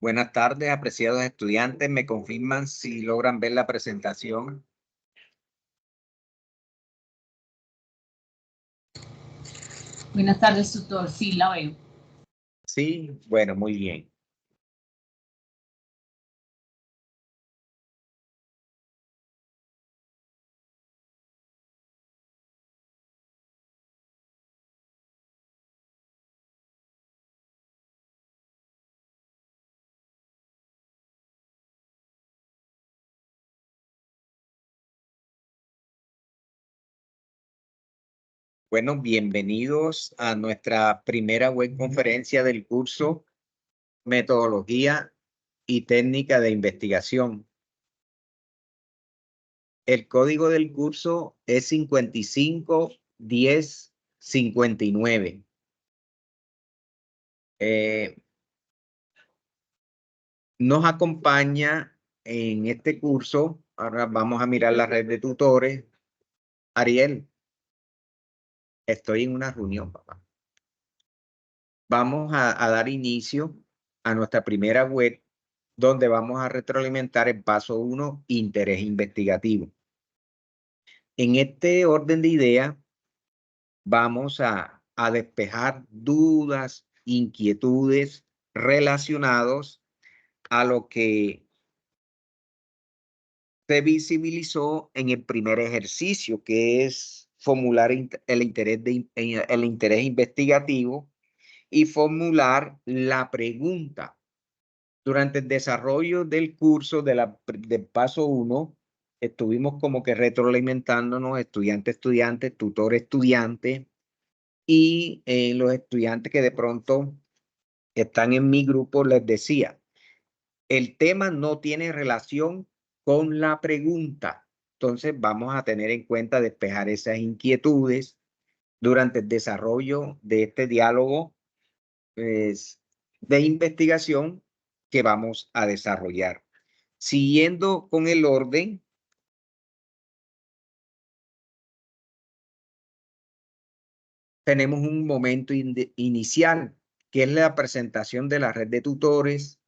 Buenas tardes, apreciados estudiantes. ¿Me confirman si logran ver la presentación? Buenas tardes, tutor. Sí, la veo. Sí, bueno, muy bien. Bueno, bienvenidos a nuestra primera web conferencia del curso Metodología y Técnica de Investigación. El código del curso es 551059. Nos acompaña en este curso, ahora vamos a mirar la red de tutores. Ariel, estoy en una reunión, papá. Vamos a dar inicio a nuestra primera web, donde vamos a retroalimentar el paso 1, interés investigativo. En este orden de ideas, vamos a despejar dudas, inquietudes relacionados a lo que se visibilizó en el primer ejercicio, que es formular el interés investigativo y formular la pregunta. Durante el desarrollo del curso del paso 1, estuvimos como que retroalimentándonos estudiante, tutor, estudiante, y los estudiantes que de pronto están en mi grupo les decía, el tema no tiene relación con la pregunta. Entonces vamos a tener en cuenta despejar esas inquietudes durante el desarrollo de este diálogo de investigación que vamos a desarrollar. Siguiendo con el orden, tenemos un momento inicial, que es la presentación de la red de tutores,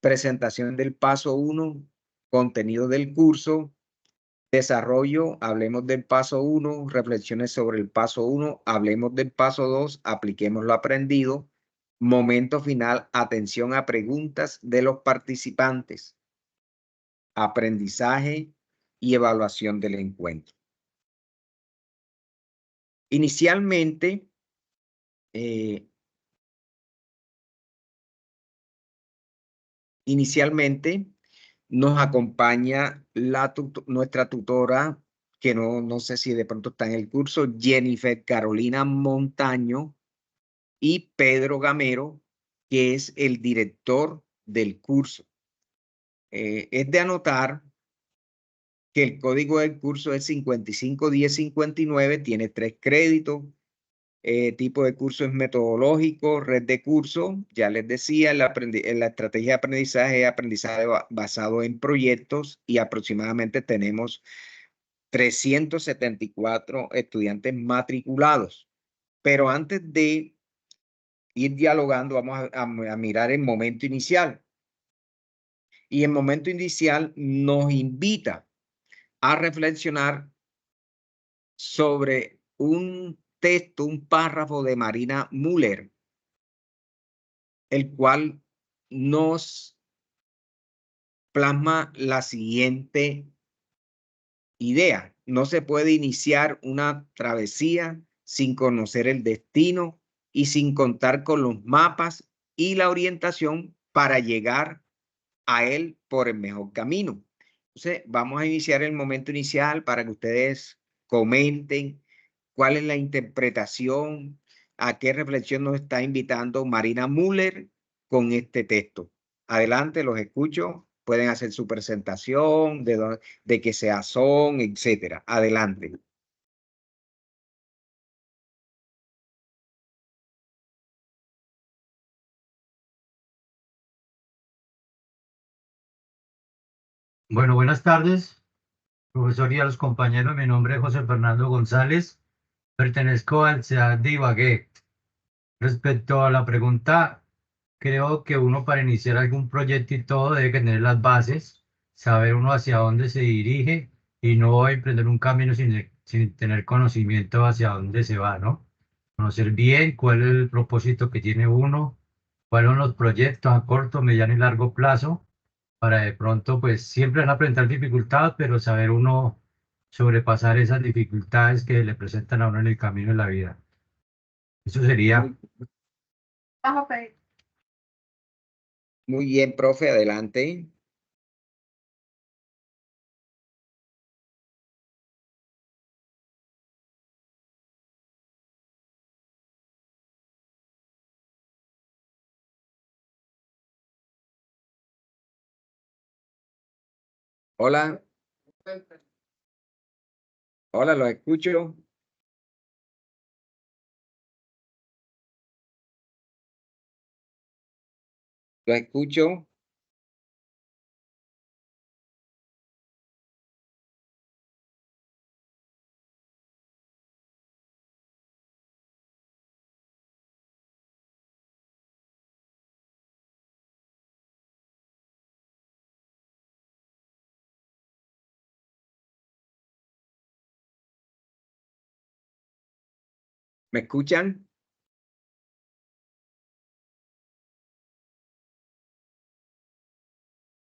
presentación del paso 1, contenido del curso, desarrollo, hablemos del paso 1, reflexiones sobre el paso 1, hablemos del paso 2, apliquemos lo aprendido, momento final, atención a preguntas de los participantes, aprendizaje y evaluación del encuentro. Inicialmente, nos acompaña nuestra tutora, que no sé si de pronto está en el curso, Jennifer Carolina Montaño, y Pedro Gamero, que es el director del curso. Es de anotar que el código del curso es 551059, tiene 3 créditos. Tipo de curso es metodológico, red de curso, ya les decía, la estrategia de aprendizaje es aprendizaje basado en proyectos, y aproximadamente tenemos 374 estudiantes matriculados. Pero antes de ir dialogando, vamos a mirar el momento inicial. Y el momento inicial nos invita a reflexionar sobre un texto, un párrafo de Marina Müller, el cual nos plasma la siguiente idea. No se puede iniciar una travesía sin conocer el destino y sin contar con los mapas y la orientación para llegar a él por el mejor camino. Entonces, vamos a iniciar el momento inicial para que ustedes comenten cuál es la interpretación, a qué reflexión nos está invitando Marina Müller con este texto. Adelante, los escucho. Pueden hacer su presentación, de qué sea son, etcétera. Adelante. Bueno, buenas tardes, profesor y a los compañeros. Mi nombre es José Fernando González. Pertenezco al CEAD de Ibagué. Respecto a la pregunta creo que uno para iniciar algún proyecto y todo debe tener las bases, saber uno hacia dónde se dirige y no emprender un camino sin tener conocimiento hacia dónde se va, ¿no? Conocer bien cuál es el propósito que tiene uno, cuáles son los proyectos a corto, mediano y largo plazo, para de pronto, pues siempre van a presentar dificultades, pero saber uno sobrepasar esas dificultades que le presentan a uno en el camino de la vida. Eso sería. Muy, muy bien, profe, adelante. Hola, hola, lo escucho. Lo escucho. ¿Me escuchan?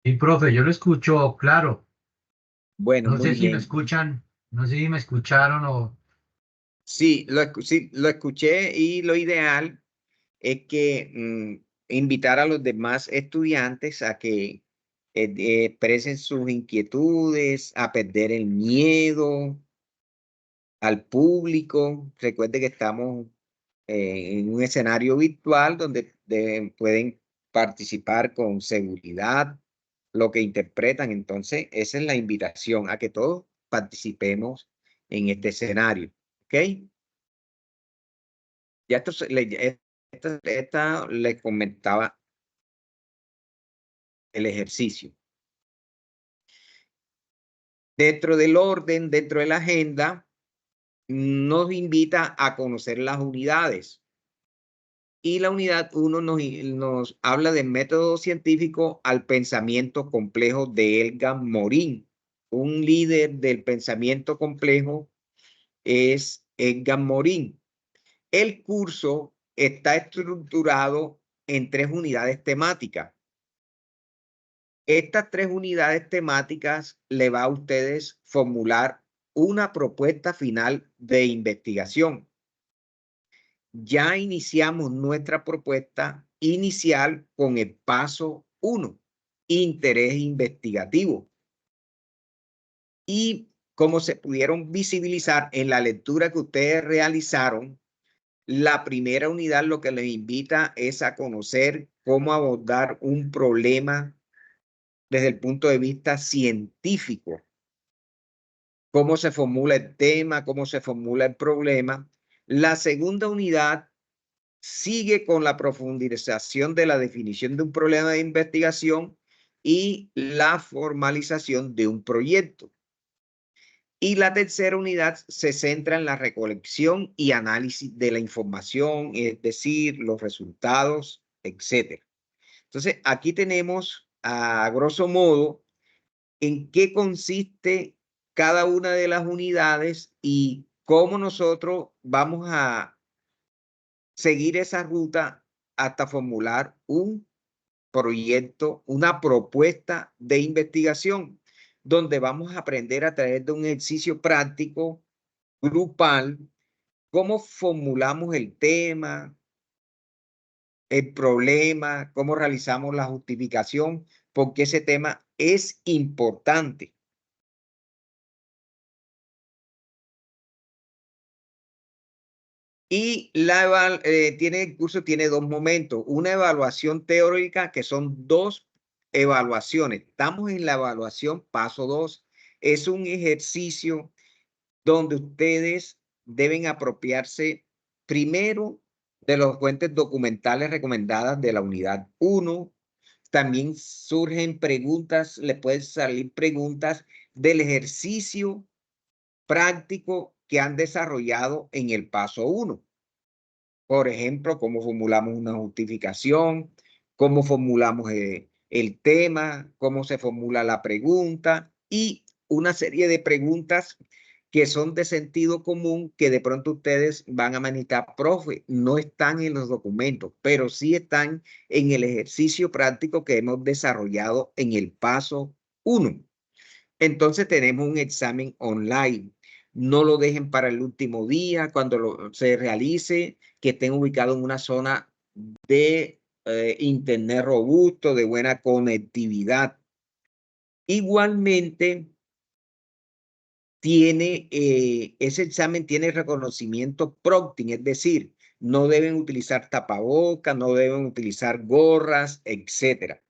Y profe, yo lo escucho claro. Bueno, No sé muy si me bien. escuchan, no sé si me escucharon o... Sí, lo escuché y lo ideal es que invitar a los demás estudiantes a que expresen sus inquietudes, a perder el miedo al público. Recuerde que estamos en un escenario virtual donde pueden participar con seguridad lo que interpretan. Entonces, esa es la invitación a que todos participemos en este escenario. ¿Ok? Ya esto esta le comentaba el ejercicio. Dentro del orden, dentro de la agenda, nos invita a conocer las unidades. Y la unidad 1 nos habla del método científico al pensamiento complejo de Edgar Morin. Un líder del pensamiento complejo es Edgar Morin. El curso está estructurado en 3 unidades temáticas. Estas 3 unidades temáticas le va a ustedes formular una propuesta final de investigación. Ya iniciamos nuestra propuesta inicial con el paso 1, interés investigativo. Y como se pudieron visibilizar en la lectura que ustedes realizaron, la primera unidad lo que les invita es a conocer cómo abordar un problema desde el punto de vista científico, cómo se formula el tema, cómo se formula el problema. La segunda unidad sigue con la profundización de la definición de un problema de investigación y la formalización de un proyecto. Y la tercera unidad se centra en la recolección y análisis de la información, es decir, los resultados, etc. Entonces, aquí tenemos a grosso modo en qué consiste cada una de las unidades y cómo nosotros vamos a seguir esa ruta hasta formular un proyecto, una propuesta de investigación, donde vamos a aprender a través de un ejercicio práctico grupal cómo formulamos el tema, el problema, cómo realizamos la justificación, porque ese tema es importante. Y el curso tiene 2 momentos, una evaluación teórica, que son 2 evaluaciones. Estamos en la evaluación paso 2. Es un ejercicio donde ustedes deben apropiarse primero de las fuentes documentales recomendadas de la unidad 1. También surgen preguntas, le pueden salir preguntas del ejercicio práctico que han desarrollado en el paso 1. Por ejemplo, cómo formulamos una justificación, cómo formulamos el tema, cómo se formula la pregunta y una serie de preguntas que son de sentido común que de pronto ustedes van a manitar, profe, no están en los documentos, pero sí están en el ejercicio práctico que hemos desarrollado en el paso 1. Entonces tenemos un examen online. No lo dejen para el último día, cuando se realice, que estén ubicados en una zona de internet robusto, de buena conectividad. Igualmente, ese examen tiene reconocimiento Proctin, es decir, no deben utilizar tapabocas, no deben utilizar gorras, etcétera.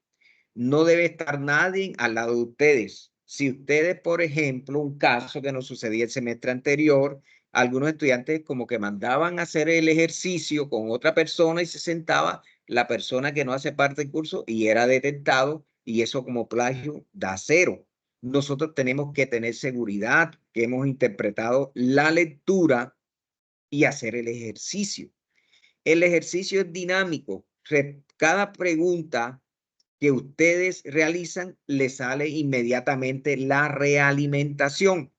No debe estar nadie al lado de ustedes. Si ustedes, por ejemplo, un caso que nos sucedía el semestre anterior, algunos estudiantes como que mandaban a hacer el ejercicio con otra persona y se sentaba la persona que no hace parte del curso y era detectado, y eso como plagio da 0. Nosotros tenemos que tener seguridad que hemos interpretado la lectura y hacer el ejercicio. El ejercicio es dinámico. Cada pregunta que ustedes realizan, les sale inmediatamente la realimentación,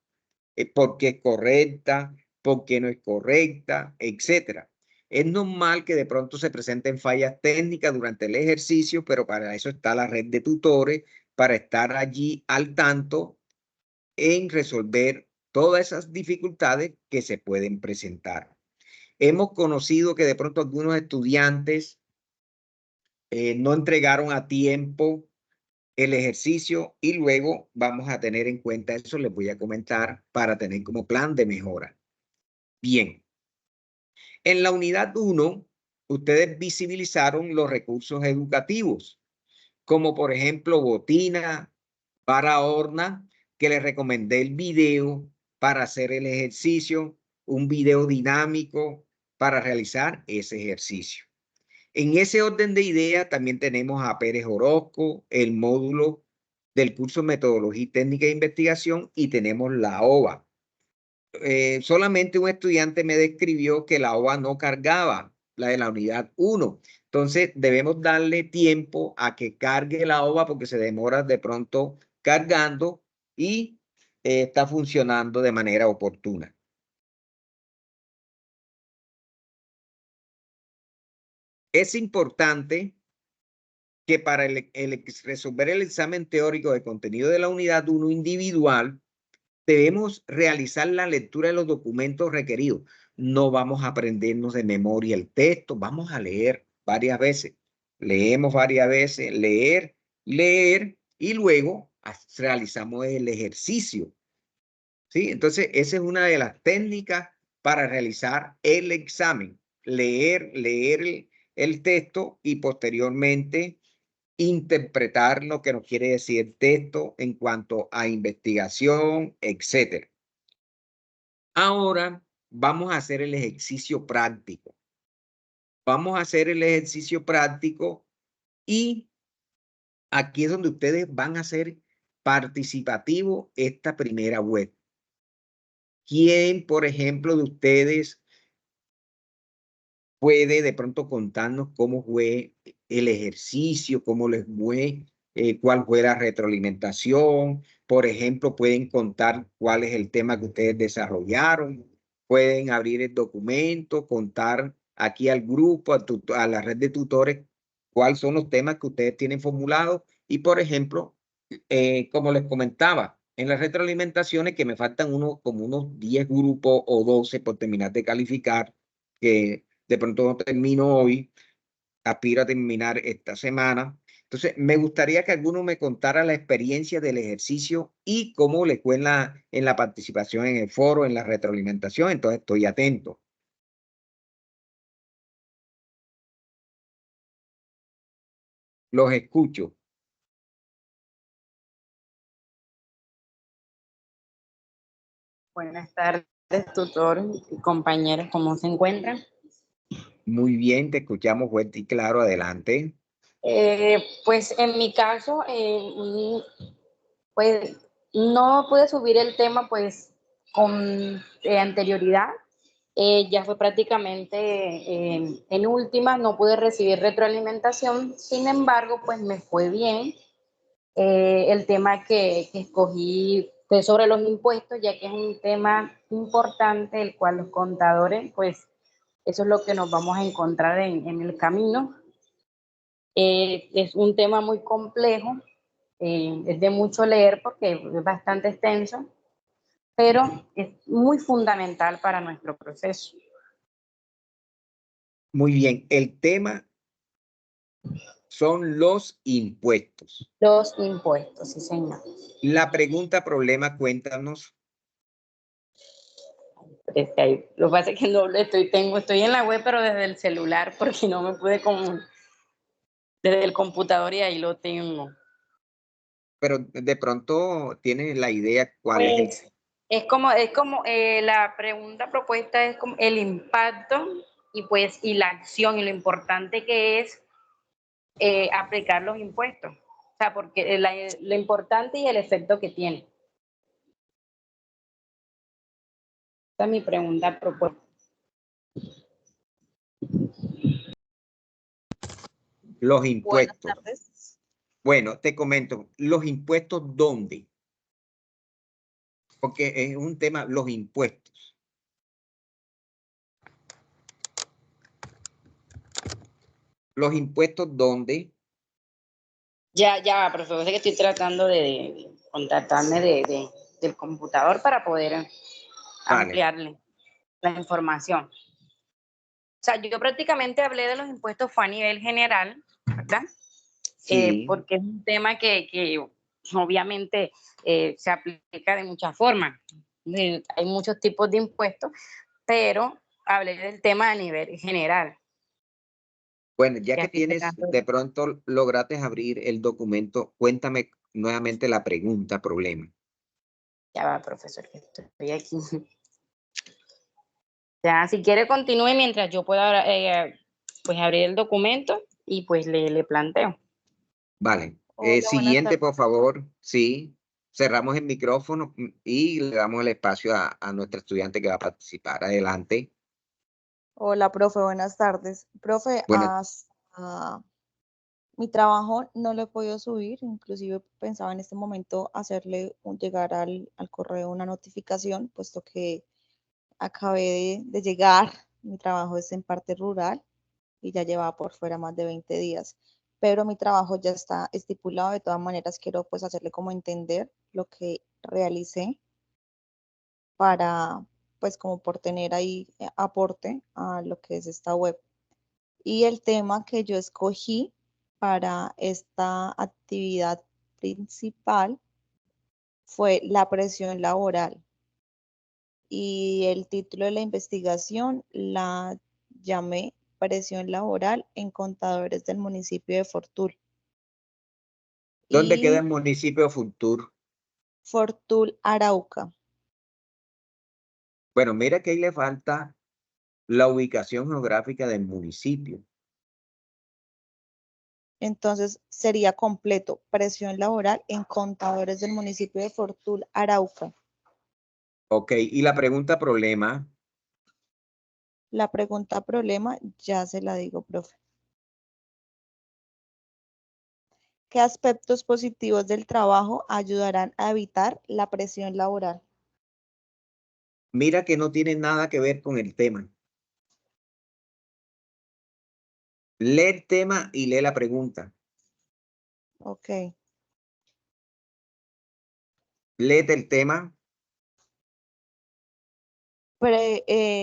porque es correcta, porque no es correcta, etcétera. Es normal que de pronto se presenten fallas técnicas durante el ejercicio, pero para eso está la red de tutores, para estar allí al tanto en resolver todas esas dificultades que se pueden presentar. Hemos conocido que de pronto algunos estudiantes no entregaron a tiempo el ejercicio y luego vamos a tener en cuenta eso, les voy a comentar para tener como plan de mejora. Bien, en la unidad 1, ustedes visibilizaron los recursos educativos, como por ejemplo botina, para horna, que les recomendé el video para hacer el ejercicio, un video dinámico para realizar ese ejercicio. En ese orden de ideas también tenemos a Pérez Orozco, el módulo del curso Metodología y Técnica de Investigación, y tenemos la OVA. Solamente un estudiante me describió que la OVA no cargaba, la de la unidad 1. Entonces debemos darle tiempo a que cargue la OVA porque se demora de pronto cargando y está funcionando de manera oportuna. Es importante que para resolver el examen teórico de contenido de la unidad 1 individual, debemos realizar la lectura de los documentos requeridos. No vamos a aprendernos de memoria el texto, vamos a leer varias veces. Leemos varias veces, leer, y luego realizamos el ejercicio. ¿Sí? Entonces, esa es una de las técnicas para realizar el examen. Leer el texto y posteriormente interpretar lo que nos quiere decir el texto en cuanto a investigación, etcétera. Ahora vamos a hacer el ejercicio práctico. Vamos a hacer el ejercicio práctico y aquí es donde ustedes van a hacer participativo esta primera web. ¿Quién, por ejemplo, de ustedes puede de pronto contarnos cómo fue el ejercicio, cómo les fue, cuál fue la retroalimentación? Por ejemplo, pueden contar cuál es el tema que ustedes desarrollaron, pueden abrir el documento, contar aquí al grupo, a la red de tutores, cuáles son los temas que ustedes tienen formulados y, por ejemplo, como les comentaba, en las retroalimentaciones que me faltan como unos 10 grupos o 12 por terminar de calificar, que de pronto no termino hoy, aspiro a terminar esta semana. Entonces, me gustaría que alguno me contara la experiencia del ejercicio y cómo le fue en la participación en el foro, en la retroalimentación. Entonces, estoy atento. Los escucho. Buenas tardes, tutor y compañeros, ¿cómo se encuentran? Muy bien, te escuchamos fuerte y claro. Adelante. Pues en mi caso, pues no pude subir el tema pues con anterioridad, Ya fue prácticamente en últimas, no pude recibir retroalimentación, sin embargo, pues me fue bien. El tema que escogí fue sobre los impuestos, ya que es un tema importante, el cual los contadores, pues eso es lo que nos vamos a encontrar en el camino. Es un tema muy complejo, es de mucho leer porque es bastante extenso, pero es muy fundamental para nuestro proceso. Muy bien, el tema son los impuestos. Los impuestos, sí, señor. La pregunta, problema, cuéntanos. Lo que pasa es que no estoy en la web, pero desde el celular, porque no me pude desde el computador y ahí lo tengo. Pero de pronto tienes la idea cuál es el... Pues es como la pregunta propuesta es como el impacto y la acción y lo importante que es aplicar los impuestos. O sea, porque lo importante y el efecto que tiene. Esa es mi pregunta propuesta. Los Buenas impuestos. tardes. Bueno, te comento, ¿los impuestos dónde? Porque es un tema, los impuestos. ¿Los impuestos dónde? Ya, profesor, sé que estoy tratando de contactarme del computador para poder Vale. ampliarle la información. O sea, yo prácticamente hablé de los impuestos fue a nivel general, ¿verdad? Sí. Porque es un tema que obviamente se aplica de muchas formas. Hay muchos tipos de impuestos, pero hablé del tema a nivel general. Bueno, ya Que que estoy tienes, tratando de pronto lograste abrir el documento, cuéntame nuevamente la pregunta, problema. Ya va, profesor, que estoy aquí. Ya, si quiere continúe mientras yo pueda pues abrir el documento y pues le planteo. Vale. Hola, buenas Siguiente, tardes. por favor. Sí. Cerramos el micrófono y le damos el espacio a nuestra estudiante que va a participar. Adelante. Hola, profe, buenas tardes. Profe, Buenas. mi trabajo no lo he podido subir, inclusive pensaba en este momento hacerle llegar al correo una notificación, puesto que acabé de llegar, mi trabajo es en parte rural y ya llevaba por fuera más de 20 días, pero mi trabajo ya está estipulado, de todas maneras quiero pues hacerle como entender lo que realicé para, pues como por tener ahí aporte a lo que es esta web. Y el tema que yo escogí para esta actividad principal fue la presión laboral. Y el título de la investigación la llamé Presión laboral en contadores del municipio de Fortul. ¿Dónde queda Y el municipio Futur? Fortul, Arauca. Bueno, mira que ahí le falta la ubicación geográfica del municipio. Entonces sería completo, presión laboral en contadores del municipio de Fortul, Arauca. Ok, y la pregunta problema. La pregunta problema ya se la digo, profe. ¿Qué aspectos positivos del trabajo ayudarán a evitar la presión laboral? Mira que no tiene nada que ver con el tema. Lee el tema y lee la pregunta. Ok. Léete el tema.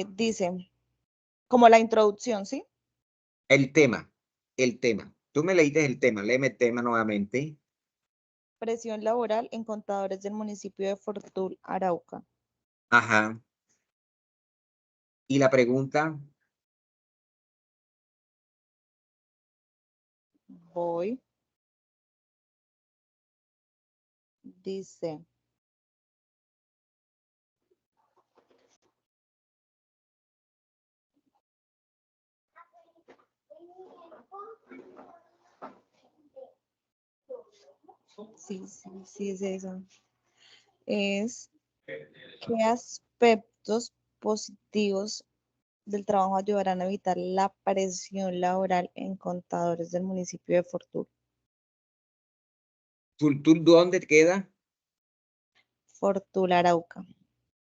Dice, como la introducción, ¿sí? El tema. El tema. Tú me leíste el tema. Léeme el tema nuevamente. Presión laboral en contadores del municipio de Fortul, Arauca. Ajá. Y la pregunta. Voy. Dice, sí, es eso. Es, ¿qué aspectos positivos del trabajo ayudarán a evitar la presión laboral en contadores del municipio de Fortul. ¿Fortul dónde queda? Fortul Arauca.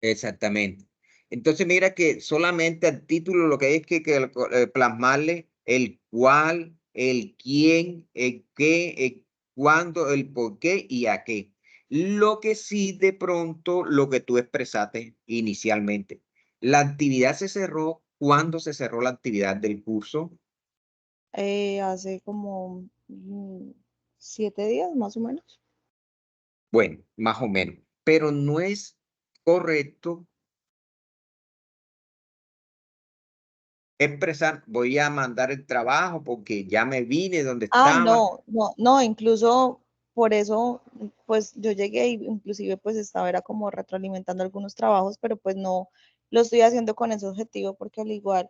Exactamente. Entonces, mira que solamente al título lo que hay es que plasmarle el cuál, el quién, el qué, el cuándo, el por qué y a qué. Lo que sí, de pronto, lo que tú expresaste inicialmente. La actividad se cerró. ¿Cuándo se cerró la actividad del curso? Hace como 7 días más o menos. Bueno, más o menos. Pero no es correcto expresar, voy a mandar el trabajo porque ya me vine donde Ah, estaba. no, incluso por eso, pues yo llegué y inclusive pues estaba era como retroalimentando algunos trabajos, pero pues no lo estoy haciendo con ese objetivo porque al igual,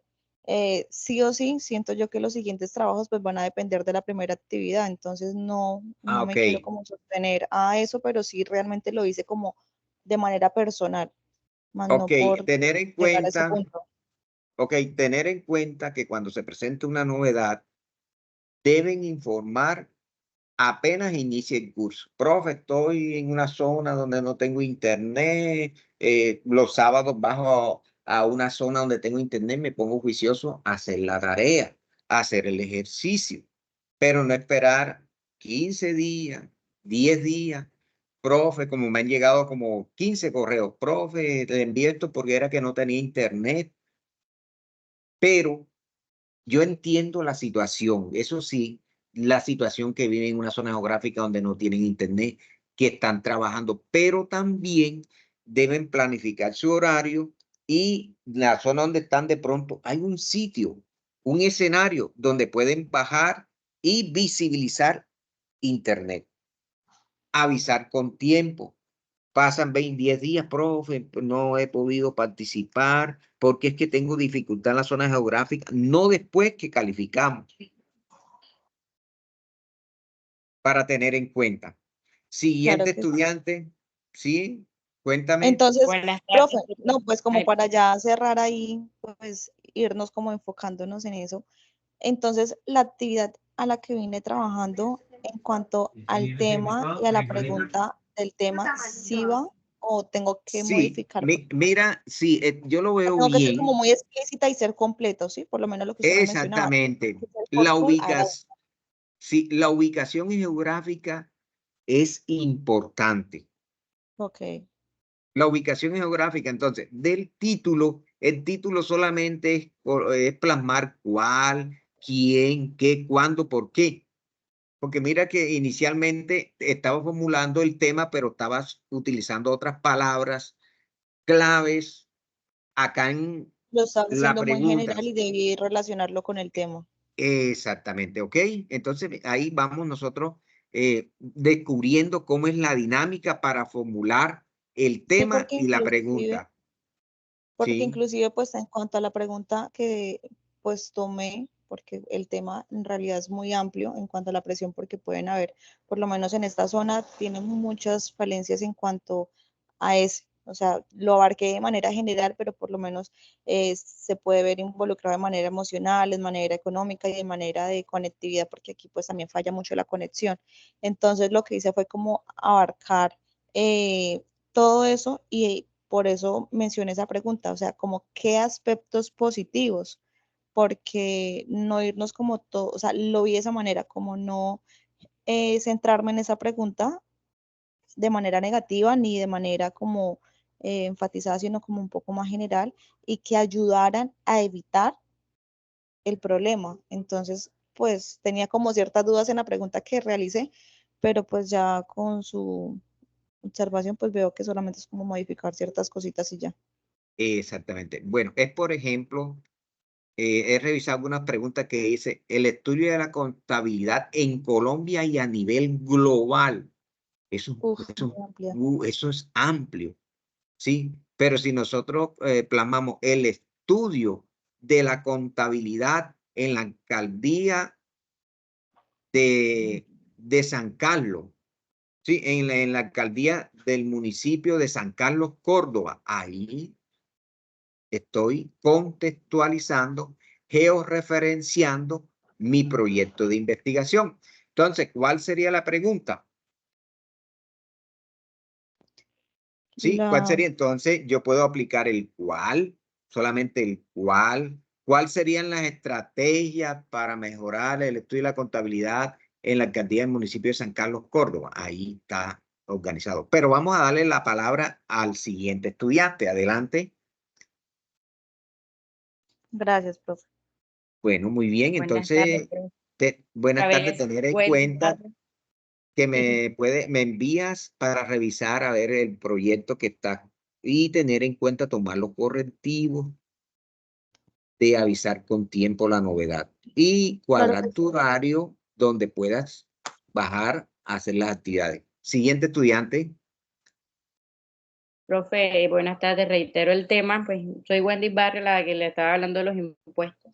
sí o sí, siento yo que los siguientes trabajos pues van a depender de la primera actividad, entonces no Ok, me quiero como sostener a eso, pero sí realmente lo hice como de manera personal, más no ok, por tener en llegar a ese cuenta, punto. ok, tener en cuenta que cuando se presente una novedad, deben informar apenas inicie el curso. Profe, estoy en una zona donde no tengo internet, los sábados bajo a una zona donde tengo internet, me pongo juicioso a hacer la tarea, a hacer el ejercicio, pero no esperar 15 días, 10 días. Profe, como me han llegado como 15 correos, profe, le envié esto porque era que no tenía internet, pero yo entiendo la situación, eso sí, la situación que viven en una zona geográfica donde no tienen internet, que están trabajando, pero también deben planificar su horario y la zona donde están de pronto hay un sitio, un escenario donde pueden bajar y visibilizar internet, avisar con tiempo. Pasan 20, 10 días, profe, no he podido participar porque es que tengo dificultad en la zona geográfica, no después que calificamos, para tener en cuenta. Claro Siguiente que sí. estudiante, ¿sí? Cuéntame. Entonces, Buenas profe, tardes, tutor. no, pues como Ay, para ya cerrar ahí, pues irnos como enfocándonos en eso. Entonces, la actividad a la que vine trabajando en cuanto al tema y a la pregunta del tema, ¿sí va o tengo que Sí, modificar? mira, sí, yo lo veo Tengo que ser como bien. muy explícita y ser completo, ¿sí? Por lo menos lo que usted me mencionaba. Exactamente. El La Fortul Arauca. ubicas, sí, la ubicación geográfica es importante. Ok, La ubicación geográfica, entonces, del título, el título solamente es plasmar cuál, quién, qué, cuándo, por qué. Porque mira que inicialmente estaba formulando el tema, pero estabas utilizando otras palabras claves acá en lo estaba la haciendo muy pregunta. general y debí relacionarlo con el tema. Exactamente, ¿ok? Entonces ahí vamos nosotros descubriendo cómo es la dinámica para formular el Sí, tema y la pregunta. porque ¿Sí? inclusive pues en cuanto a la pregunta que pues tomé, porque el tema en realidad es muy amplio en cuanto a la presión, porque pueden haber, por lo menos en esta zona, tienen muchas falencias en cuanto a ese. O sea, lo abarqué de manera general, pero por lo menos se puede ver involucrado de manera emocional, de manera económica y de manera de conectividad, porque aquí pues también falla mucho la conexión. Entonces lo que hice fue como abarcar todo eso y por eso mencioné esa pregunta, o sea, como qué aspectos positivos, porque no irnos como todo, o sea, lo vi de esa manera, como no centrarme en esa pregunta de manera negativa ni de manera como enfatizada, sino como un poco más general y que ayudaran a evitar el problema. Entonces, pues tenía como ciertas dudas en la pregunta que realicé, pero pues ya con su observación, pues veo que solamente es como modificar ciertas cositas y ya. Exactamente. Bueno, es por ejemplo, he revisado algunas preguntas que dice el estudio de la contabilidad en Colombia y a nivel global. Eso, Uf, muy eso, amplia. eso es amplio, ¿sí? Pero si nosotros plasmamos el estudio de la contabilidad en la alcaldía de San Carlos, ¿sí? En la alcaldía del municipio de San Carlos, Córdoba, ahí Estoy contextualizando, georreferenciando mi proyecto de investigación. Entonces, ¿cuál sería la pregunta? ¿Sí? ¿Cuál sería? Entonces, yo puedo aplicar el cuál, solamente el cuál. ¿Cuáles serían las estrategias para mejorar el estudio y la contabilidad en la alcaldía del municipio de San Carlos, Córdoba? Ahí está organizado. Pero vamos a darle la palabra al siguiente estudiante. Adelante. Gracias, profe. Bueno, muy bien. Buenas tardes, Entonces, profe. buenas A tardes. ver, Tener en buenas cuenta tardes. que me envías para revisar a ver el proyecto que está y tener en cuenta tomar los correctivos de avisar con tiempo la novedad y Claro cuadrar que tu sí. horario donde puedas bajar a hacer las actividades. Siguiente estudiante. Profe, buenas tardes. Reitero el tema, pues soy Wendy Barrio, la que le estaba hablando de los impuestos.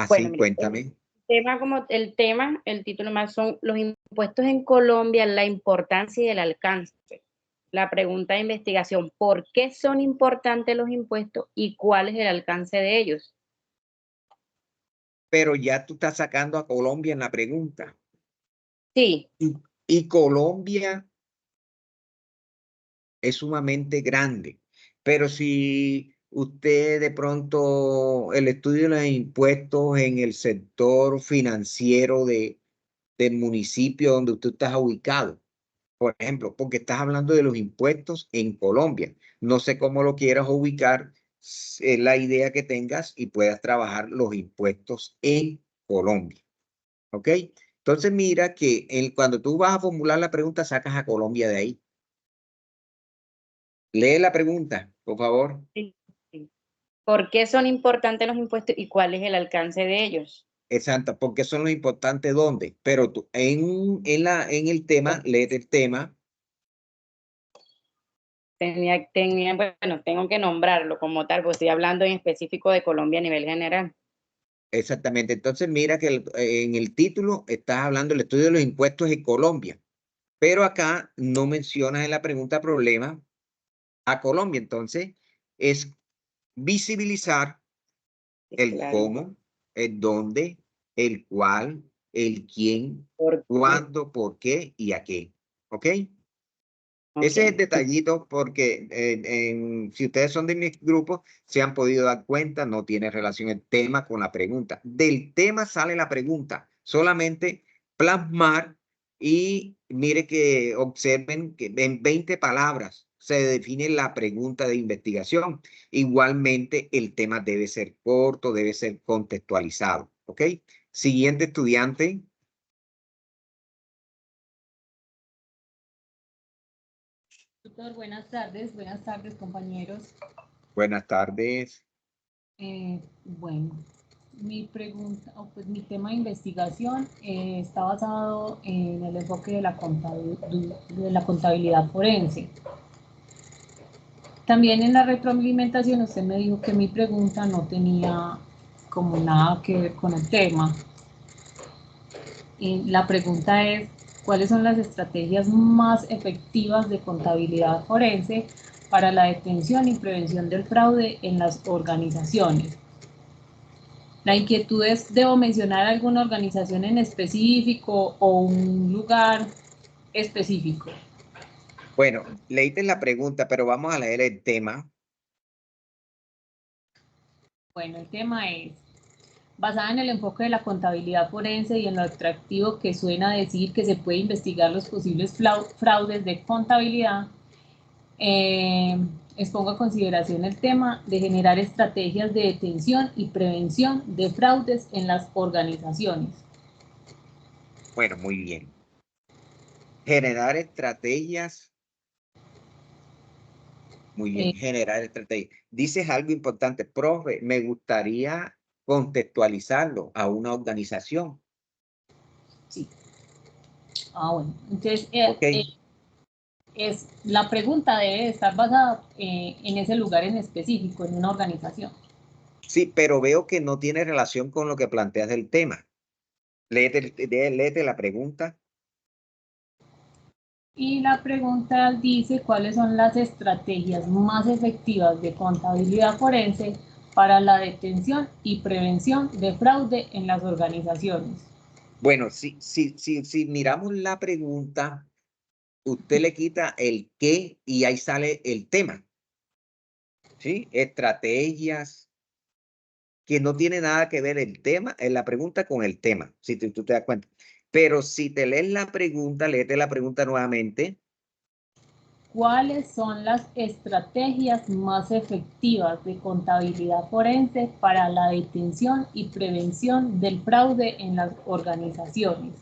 Bueno, Así, mire, cuéntame. el título más son los impuestos en Colombia, la importancia y el alcance. La pregunta de investigación, ¿por qué son importantes los impuestos y cuál es el alcance de ellos? Pero ya tú estás sacando a Colombia en la pregunta. Sí, Y Colombia es sumamente grande. Pero si usted de pronto el estudio de los impuestos en el sector financiero del municipio donde usted está ubicado, por ejemplo, porque estás hablando de los impuestos en Colombia. No sé cómo lo quieras ubicar, es la idea que tengas y puedas trabajar los impuestos en Colombia. ¿Ok? Entonces mira que cuando tú vas a formular la pregunta, sacas a Colombia de ahí. Lee la pregunta, por favor. sí, sí. ¿Por qué son importantes los impuestos y cuál es el alcance de ellos? Exacto, porque son los importantes dónde. Pero tú, en el tema, lee el tema. Bueno, tengo que nombrarlo como tal, porque estoy hablando en específico de Colombia a nivel general. Exactamente. Entonces mira que en el título estás hablando del estudio de los impuestos en Colombia. Pero acá no mencionas en la pregunta problema a Colombia. Entonces, es visibilizar Sí, el claro. cómo, el dónde, el cuál, el quién, ¿Por qué? cuándo, por qué y a qué. ¿Ok? Ok, Ese es el sí. detallito porque si ustedes son de mi grupo, se han podido dar cuenta, no tiene relación el tema con la pregunta. Del tema sale la pregunta, solamente plasmar y mire que observen que en 20 palabras se define la pregunta de investigación. Igualmente, el tema debe ser corto, debe ser contextualizado. ¿Ok? Siguiente estudiante. Tutor, buenas tardes, compañeros. Buenas tardes. Bueno, mi pregunta, pues mi tema de investigación está basado en el enfoque de la contabilidad forense. También en la retroalimentación usted me dijo que mi pregunta no tenía como nada que ver con el tema. Y la pregunta es, ¿cuáles son las estrategias más efectivas de contabilidad forense para la detención y prevención del fraude en las organizaciones? La inquietud es, ¿debo mencionar alguna organización en específico o un lugar específico? Bueno, leíste la pregunta, pero vamos a leer el tema. Bueno, el tema es, basada en el enfoque de la contabilidad forense y en lo atractivo que suena decir que se puede investigar los posibles fraudes de contabilidad, expongo a consideración el tema de generar estrategias de detención y prevención de fraudes en las organizaciones. Bueno, muy bien. Generar estrategias. Muy bien, Eh, generar estrategias. Dices algo importante, profe, me gustaría contextualizarlo a una organización. sí. Bueno, entonces ¿Ok? la pregunta debe estar basada en ese lugar en específico, en una organización. Sí, pero veo que no tiene relación con lo que planteas del tema. Léete la pregunta. Y la pregunta dice, ¿cuáles son las estrategias más efectivas de contabilidad forense para la detención y prevención de fraude en las organizaciones? Bueno, si miramos la pregunta, usted le quita el qué y ahí sale el tema. ¿Sí? Estrategias que no tiene nada que ver el tema, en la pregunta con el tema, si tú te das cuenta. Pero si te lees la pregunta, léete la pregunta nuevamente. ¿Cuáles son las estrategias más efectivas de contabilidad forense para la detención y prevención del fraude en las organizaciones?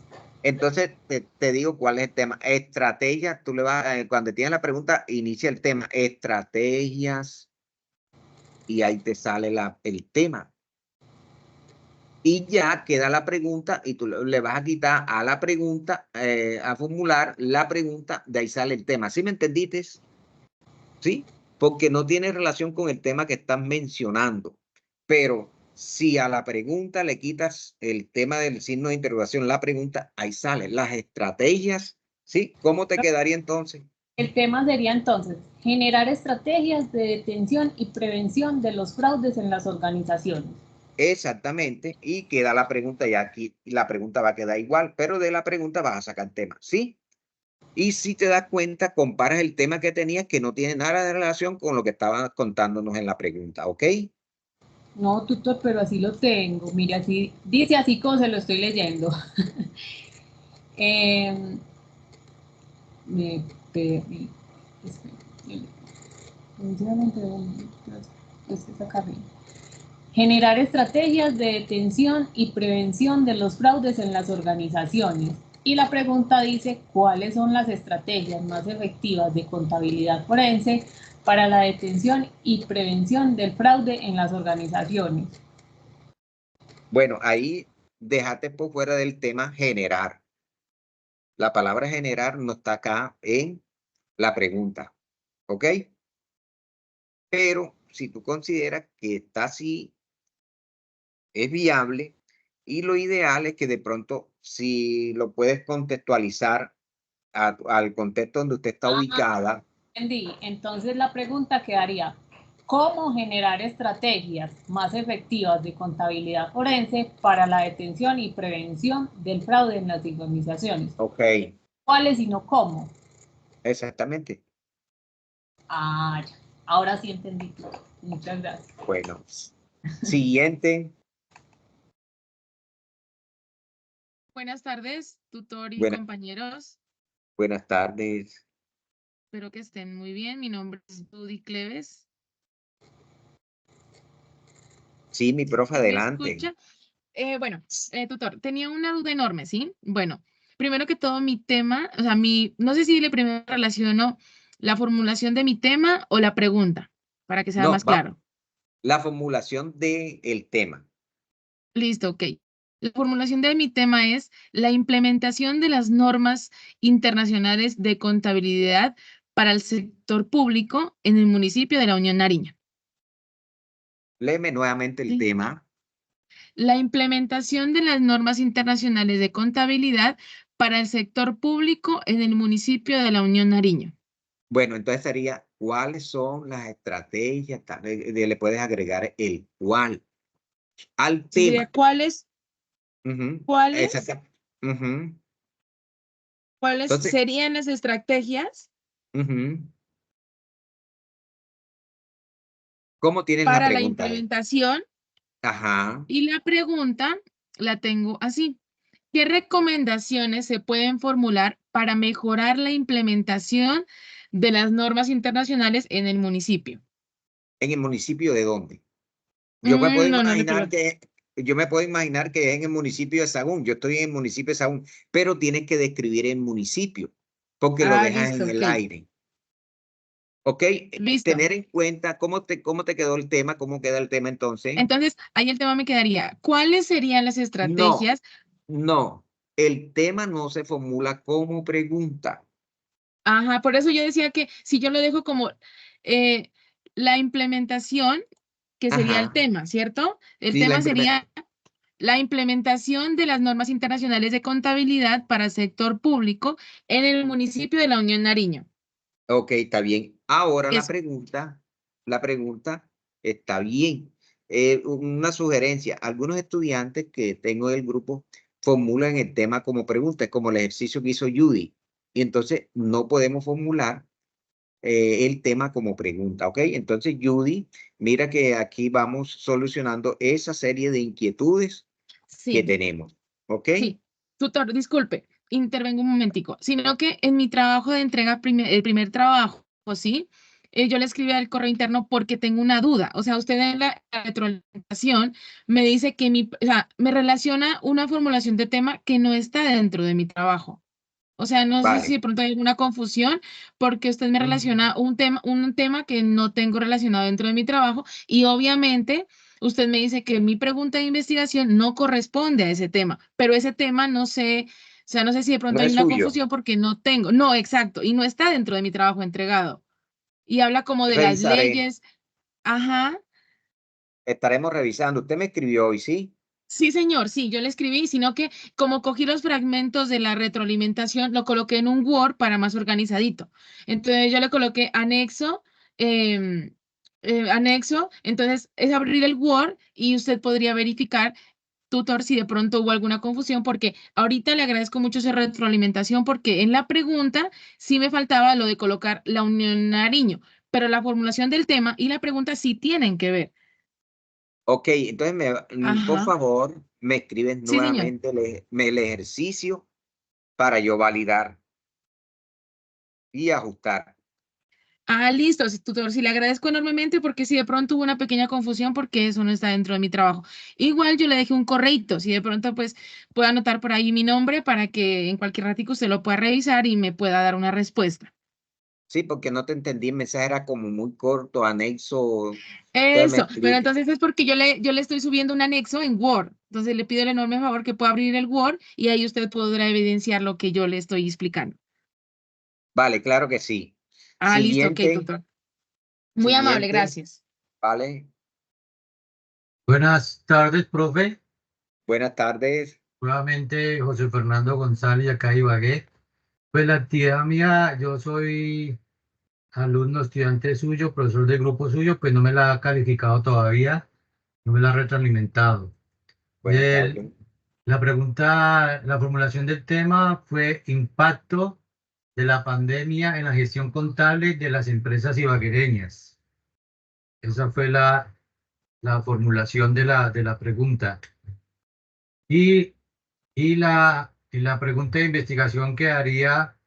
Entonces, te digo cuál es el tema. Estrategias, tú le vas, cuando tienes la pregunta, inicia el tema. Estrategias, y ahí te sale el tema. Y ya queda la pregunta y tú le vas a quitar a la pregunta, a formular la pregunta, de ahí sale el tema. ¿Sí me entendiste? ¿Sí? Porque no tiene relación con el tema que estás mencionando. Pero si a la pregunta le quitas el tema del signo de interrogación, la pregunta, ahí salen las estrategias, ¿sí? ¿Cómo te quedaría entonces? El tema sería entonces generar estrategias de detención y prevención de los fraudes en las organizaciones. Exactamente, y queda la pregunta, y aquí la pregunta va a quedar igual, pero de la pregunta vas a sacar tema, ¿sí? Y si te das cuenta, comparas el tema que tenías que no tiene nada de relación con lo que estabas contándonos en la pregunta, ¿ok? No, tutor, pero así lo tengo. Mire, así dice así como se lo estoy leyendo. Me perdí. Generar estrategias de detención y prevención de los fraudes en las organizaciones. Y la pregunta dice, ¿cuáles son las estrategias más efectivas de contabilidad forense para la detención y prevención del fraude en las organizaciones? Bueno, ahí déjate por fuera del tema generar. La palabra generar no está acá en la pregunta, ¿ok? Pero si tú consideras que está así, es viable y lo ideal es que de pronto, si lo puedes contextualizar al contexto donde usted está ubicada. Entendí. Entonces la pregunta quedaría, ¿cómo generar estrategias más efectivas de contabilidad forense para la detención y prevención del fraude en las organizaciones? Ok, ¿Cuáles y no cómo? exactamente. Ah, ya. Ahora sí entendí todo. Muchas gracias. Bueno, siguiente. Buenas tardes, tutor y Buena- compañeros. buenas tardes. Espero que estén muy bien. Mi nombre es Dudy Cleves. Sí, mi profe, ¿Me adelante. escucha? Bueno, tutor, tenía una duda enorme, ¿sí? Bueno, primero que todo mi tema, o sea, no sé si le primero relaciono la formulación de mi tema o la pregunta, para que sea No, más claro. la formulación del tema. Listo, ok. La formulación de mi tema es la implementación de las normas internacionales de contabilidad para el sector público en el municipio de La Unión Nariño. Léeme nuevamente el Sí. tema. La implementación de las normas internacionales de contabilidad para el sector público en el municipio de La Unión Nariño. Bueno, entonces sería, ¿cuáles son las estrategias? Le puedes agregar el cuál al Sí, sería, tema. ¿cuáles Exacto. Ujú. Entonces, serían las estrategias ujú. ¿Cómo tienes la para la pregunta? implementación? Ajá. Y la pregunta la tengo así. ¿Qué recomendaciones se pueden formular para mejorar la implementación de las normas internacionales en el municipio? ¿En el municipio de dónde? Yo me puedo No, no le imaginar pregunto. que, es en el municipio de Sahagún. Yo estoy en el municipio de Sahagún, pero tienes que describir el municipio, porque lo Ah, dejas listo, en ok. el aire. ¿Ok? Listo. Tener en cuenta cómo te quedó el tema, cómo queda el tema entonces. Entonces, ahí el tema me quedaría, ¿cuáles serían las No, estrategias? no. El tema no se formula como pregunta. Ajá, por eso yo decía que si yo lo dejo como eh, la implementación, que sería el Ajá. tema, ¿cierto? El Sí, la tema implementa. sería la implementación de las normas internacionales de contabilidad para el sector público en el municipio de La Unión Nariño. Ok, está bien. Ahora Eso. la pregunta está bien. Una sugerencia, algunos estudiantes que tengo del grupo formulan el tema como pregunta, es como el ejercicio que hizo Judy. Y entonces no podemos formular el tema como pregunta, ¿ok? Entonces, Judy, mira que aquí vamos solucionando esa serie de inquietudes que Sí. tenemos, ¿ok? Sí, tutor, disculpe, intervengo un momentico, sino que en mi trabajo de entrega, el primer trabajo, ¿sí? Yo le escribí al correo interno porque tengo una duda. O sea, usted en la retroalimentación me dice que o sea, me relaciona una formulación de tema que no está dentro de mi trabajo. O sea, no sé si Vale. de pronto hay alguna confusión porque usted me relaciona un tema que no tengo relacionado dentro de mi trabajo y obviamente usted me dice que mi pregunta de investigación no corresponde a ese tema, pero ese tema no sé, o sea, no sé si de No pronto hay es una suyo. confusión porque no tengo, no, exacto, y no está dentro de mi trabajo entregado. Y habla como de las Revisaré. leyes, ajá. Estaremos revisando. Usted me escribió hoy, ¿sí? Sí, señor, sí, yo le escribí, sino que como cogí los fragmentos de la retroalimentación, lo coloqué en un Word para más organizadito. Entonces yo le coloqué anexo, em, anexo, entonces es abrir el Word y usted podría verificar, tutor, si de pronto hubo alguna confusión, porque ahorita le agradezco mucho esa retroalimentación, porque en la pregunta sí me faltaba lo de colocar la Unión Nariño, pero la formulación del tema y la pregunta sí tienen que ver. Ok, entonces por Ajá, favor me escribes sí, señor. nuevamente el ejercicio para yo validar y ajustar. Ah, listo, sí, tutor, sí, le agradezco enormemente porque si de pronto hubo una pequeña confusión porque eso no está dentro de mi trabajo. Igual yo le dejé un correíto, si de pronto pues puede anotar por ahí mi nombre para que en cualquier ratico usted lo pueda revisar y me pueda dar una respuesta. Sí, porque no te entendí, el mensaje era como muy corto, anexo. Entonces me Eso, pero explica. entonces es porque yo le estoy subiendo un anexo en Word. Entonces le pido el enorme favor que pueda abrir el Word y ahí usted podrá evidenciar lo que yo le estoy explicando. Vale, claro que sí. Ah, listo, ok, Siguiente, tutor. Muy amable, siguiente, gracias. vale. Buenas tardes, profe. Buenas tardes. Nuevamente José Fernando González, acá de Ibagué. Pues la actividad mía, yo soy alumno, estudiante suyo, profesor del grupo suyo, pues no me la ha calificado todavía, no me la ha retroalimentado. Buenas El- tardes. la pregunta, la formulación del tema fue impacto de la pandemia en la gestión contable de las empresas ibaguereñas. Esa fue la formulación de la pregunta. Y, y la pregunta de investigación quedaría,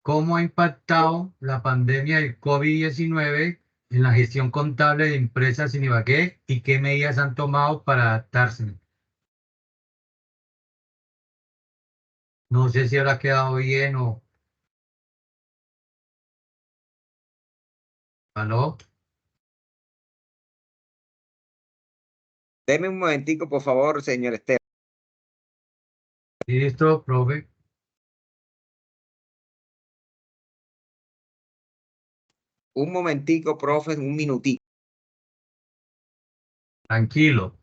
¿cómo ha impactado la pandemia del COVID-19 en la gestión contable de empresas en Ibagué y qué medidas han tomado para adaptarse? No sé si habrá quedado bien o... ¿Aló? Deme un momentico, por favor, señor Esteban. Listo, profe. Un momentico, profe, un minutito. Tranquilo.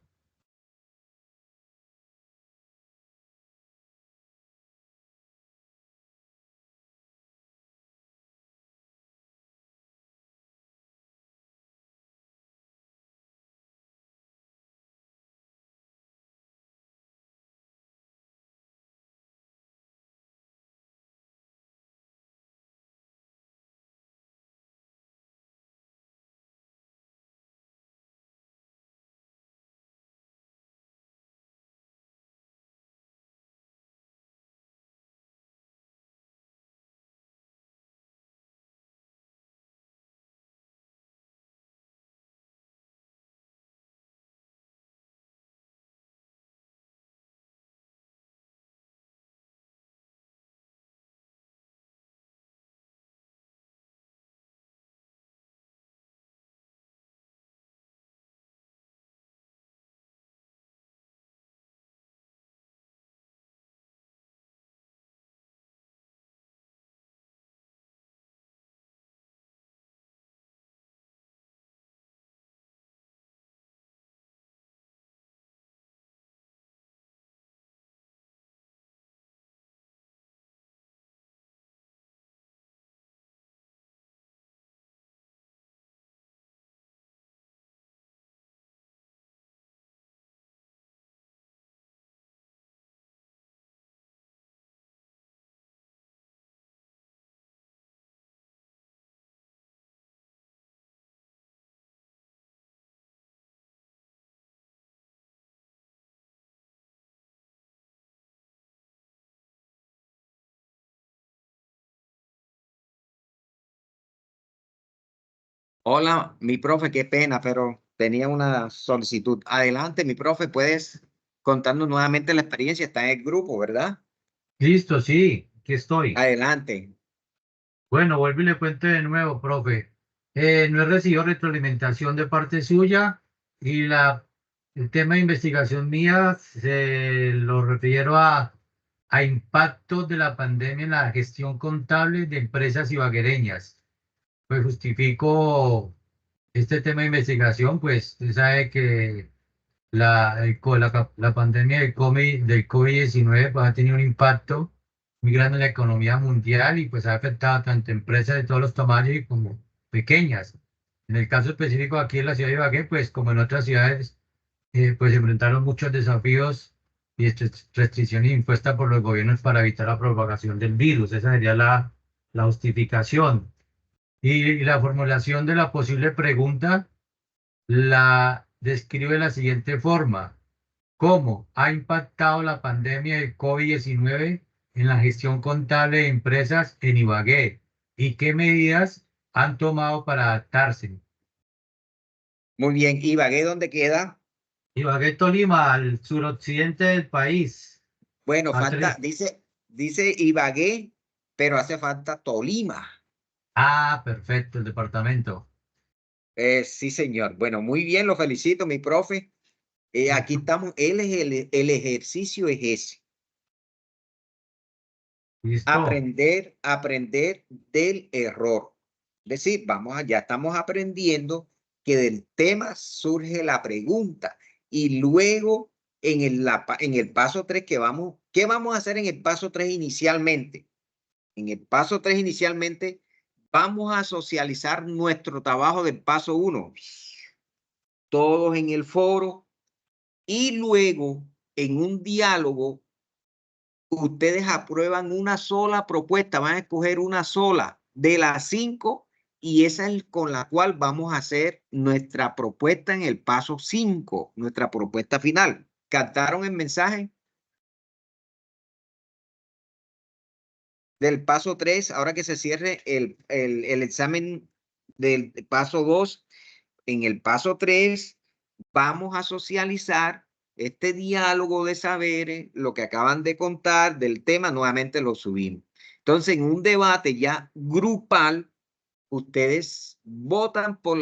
Hola, mi profe, qué pena, pero tenía una solicitud. Adelante, mi profe, puedes contarnos nuevamente la experiencia. Está en el grupo, ¿verdad? Listo, sí, aquí estoy. Adelante. Bueno, vuelvo y le cuento de nuevo, profe. No he recibido retroalimentación de parte suya y el tema de investigación mía se lo refiero a impactos de la pandemia en la gestión contable de empresas ibaguereñas. Pues justifico este tema de investigación, pues usted sabe que la pandemia del COVID-19 pues, ha tenido un impacto muy grande en la economía mundial y pues ha afectado tanto a empresas de todos los tamaños y como pequeñas. En el caso específico aquí en la ciudad de Ibagué, pues como en otras ciudades, pues se enfrentaron muchos desafíos y restricciones impuestas por los gobiernos para evitar la propagación del virus. Esa sería la justificación. Y la formulación de la posible pregunta la describe de la siguiente forma. ¿Cómo ha impactado la pandemia del COVID-19 en la gestión contable de empresas en Ibagué? ¿Y qué medidas han tomado para adaptarse? Muy bien. ¿Ibagué dónde queda? Ibagué, Tolima, al suroccidente del país. Bueno, A falta, tres. dice Ibagué, pero hace falta Tolima. Ah, perfecto, el departamento. Sí, señor. Bueno, muy bien, lo felicito, mi profe. Aquí estamos, el ejercicio es ese. Listo. Aprender del error. Es decir, ya estamos aprendiendo que del tema surge la pregunta y luego en el paso 3 ¿qué vamos a hacer en el paso 3 inicialmente? En el paso 3 inicialmente vamos a socializar nuestro trabajo del paso 1, todos en el foro y luego en un diálogo ustedes aprueban una sola propuesta, van a escoger una sola de las 5 y esa es con la cual vamos a hacer nuestra propuesta en el paso 5, nuestra propuesta final. ¿Captaron el mensaje? Del paso 3, ahora que se cierre el examen del paso 2, en el paso 3 vamos a socializar este diálogo de saberes, lo que acaban de contar del tema, nuevamente lo subimos. Entonces, en un debate ya grupal, ustedes votan por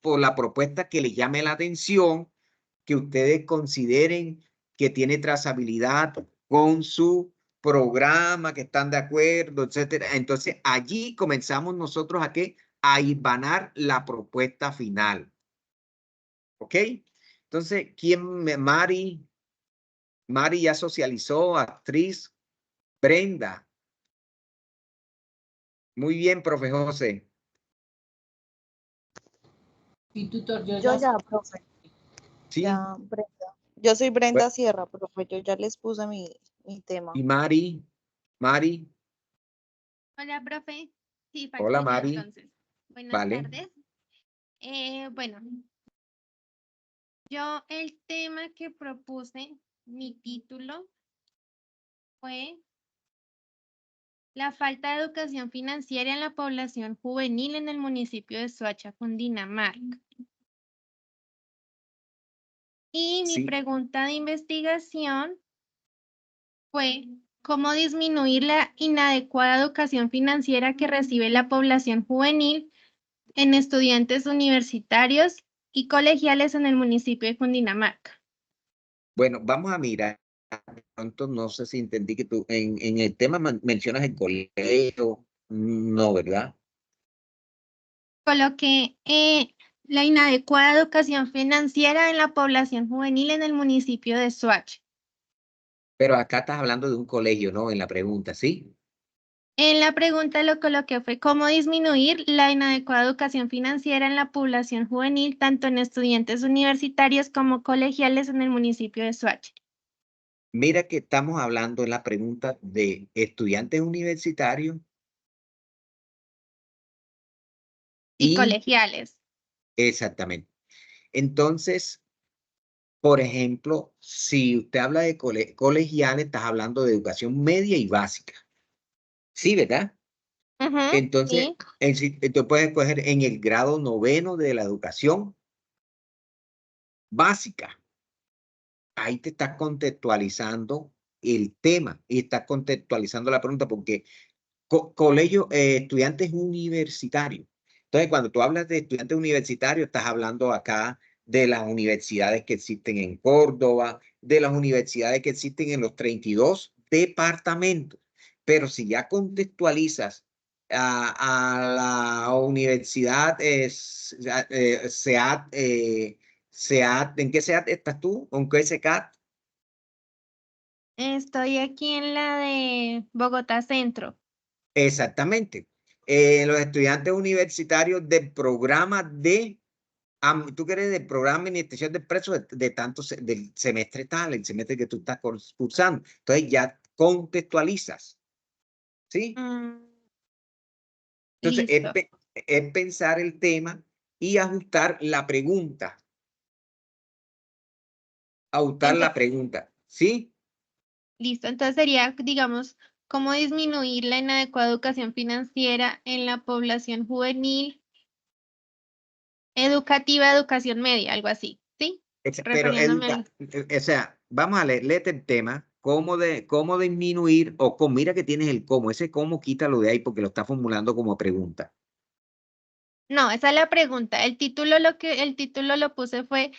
por la propuesta que les llame la atención, que ustedes consideren que tiene trazabilidad con su programa, que están de acuerdo, etcétera. Entonces, allí comenzamos nosotros a hilvanar la propuesta final. ¿Ok? Entonces, Mari ya socializó, actriz, Brenda. Muy bien, profe José. Sí, tutor, yo Yo ya. ya, profe, Sí, ya, Brenda. Yo soy Brenda bueno, Sierra, profe, yo ya les puse mi tema. y Mari, Hola, profe. Sí, hola falto yo Mari, entonces. Buenas vale. tardes. Bueno, yo el tema que propuse, mi título fue la falta de educación financiera en la población juvenil en el municipio de Soacha, Cundinamarca. Y mi Sí, pregunta de investigación fue cómo disminuir la inadecuada educación financiera que recibe la población juvenil en estudiantes universitarios y colegiales en el municipio de Cundinamarca. bueno, vamos a mirar. Pronto no sé si entendí que tú en el tema mencionas el colegio. No, ¿verdad? Coloqué la inadecuada educación financiera en la población juvenil en el municipio de Soacha. Pero acá estás hablando de un colegio, ¿no? En la pregunta, ¿sí? En la pregunta lo coloqué fue cómo disminuir la inadecuada educación financiera en la población juvenil, tanto en estudiantes universitarios como colegiales en el municipio de Soacha. Mira que estamos hablando en la pregunta de estudiantes universitarios Y y colegiales. exactamente. Entonces, por ejemplo, si usted habla de colegiales, estás hablando de educación media y básica. Sí, ¿verdad? Ujú, Entonces, sí. tú puedes escoger en el grado 9º de la educación básica. Ahí te estás contextualizando el tema y estás contextualizando la pregunta porque colegio, estudiantes universitarios. Entonces, cuando tú hablas de estudiantes universitarios, estás hablando acá de las universidades que existen en Córdoba, de las universidades que existen en los 32 departamentos. Pero si ya contextualizas a la universidad SEAT, ¿en qué SEAT estás tú? ¿Con qué SECAT? Estoy aquí en la de Bogotá Centro. Exactamente. Los estudiantes universitarios del programa tú que eres del programa de administración de empresas del semestre tal, el semestre que tú estás cursando. Entonces ya contextualizas, ¿sí? Entonces Listo. es pensar el tema y ajustar la pregunta. Ajustar la pregunta, ¿sí? Listo, entonces sería, digamos, cómo disminuir la inadecuada educación financiera en la población juvenil, educativa, educación media, algo así, ¿sí? Pero Refiriéndome al... o sea, vamos a léete el tema, cómo disminuir o cómo, mira que tienes el cómo, ese cómo quítalo de ahí porque lo está formulando como pregunta. No, esa es la pregunta. El título lo puse fue